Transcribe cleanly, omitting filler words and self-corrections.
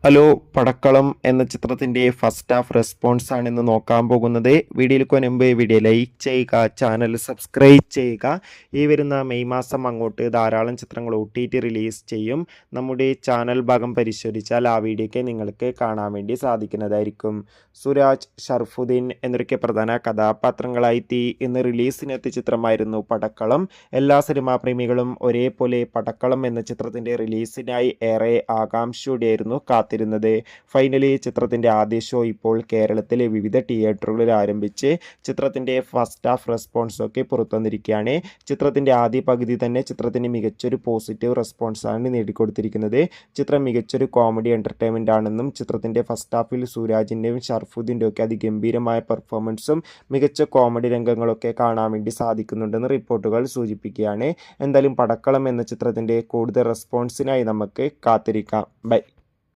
Hello പടക്കളം എന്ന ചിത്രത്തിൻ്റെ first half response ആണ് ഇന്ന് നോക്കാൻ പോകുന്നത്. വീഡിയോയിലേക്ക് മുൻപ് വീഡിയോ ലൈക്ക് ചെയ്യുക, ചാനൽ സബ്സ്ക്രൈബ് ചെയ്യുക. ഈ വരുന്ന മെയ് മാസം അങ്ങോട്ട് ധാരാളം ചിത്രങ്ങൾ OTT റിലീസ് ചെയ്യും. നമ്മുടെ ചാനൽ ഭാഗം പരിശോധിച്ചാൽ ആ വീഡിയോയ്ക്ക് നിങ്ങൾക്ക് കാണാൻ വേണ്ടി സാധിക്കുന്നതായിരിക്കും. സുരാജ്, ഷർഫുദ്ദീൻ എന്നൊക്കെ പ്രധാന കഥാപാത്രങ്ങളായി ഇന്ന് റിലീസിനെത്തിയ ചിത്രമായിരുന്നു പടക്കളം. എല്ലാ സിനിമാ പ്രേമികളും ഒരേപോലെ പടക്കളം എന്ന ചിത്രത്തിൻ്റെ റിലീസിനായി ഏറെ ആകാംക്ഷയോടെയായിരുന്നു കാത്തിരുന്നത്. ഫൈനലി ചിത്രത്തിൻ്റെ ആദ്യ ഷോ ഇപ്പോൾ കേരളത്തിലെ വിവിധ തിയേറ്ററുകളിൽ ആരംഭിച്ച് ചിത്രത്തിൻ്റെ ഫസ്റ്റ് ഹാഫ് റെസ്പോൺസൊക്കെ പുറത്തുവന്നിരിക്കുകയാണ്. ചിത്രത്തിൻ്റെ ആദ്യ പകുതി തന്നെ ചിത്രത്തിന് മികച്ചൊരു പോസിറ്റീവ് റെസ്പോൺസാണ് നേടിക്കൊടുത്തിരിക്കുന്നത്. ചിത്രം മികച്ചൊരു കോമഡി എൻ്റർടൈൻമെൻ്റ് ആണെന്നും ചിത്രത്തിൻ്റെ ഫസ്റ്റ് ഹാഫിൽ സൂരാജിൻ്റെയും ഷർഫുദ്ദീൻ്റെ ഒക്കെ അതിഗംഭീരമായ പെർഫോമൻസും മികച്ച കോമഡി രംഗങ്ങളൊക്കെ കാണാൻ വേണ്ടി സാധിക്കുന്നുണ്ടെന്ന് റിപ്പോർട്ടുകൾ സൂചിപ്പിക്കുകയാണ്. എന്തായാലും പടക്കളം എന്ന ചിത്രത്തിൻ്റെ കൂടുതൽ റെസ്പോൺസിനായി നമുക്ക് കാത്തിരിക്കാം. ബൈ.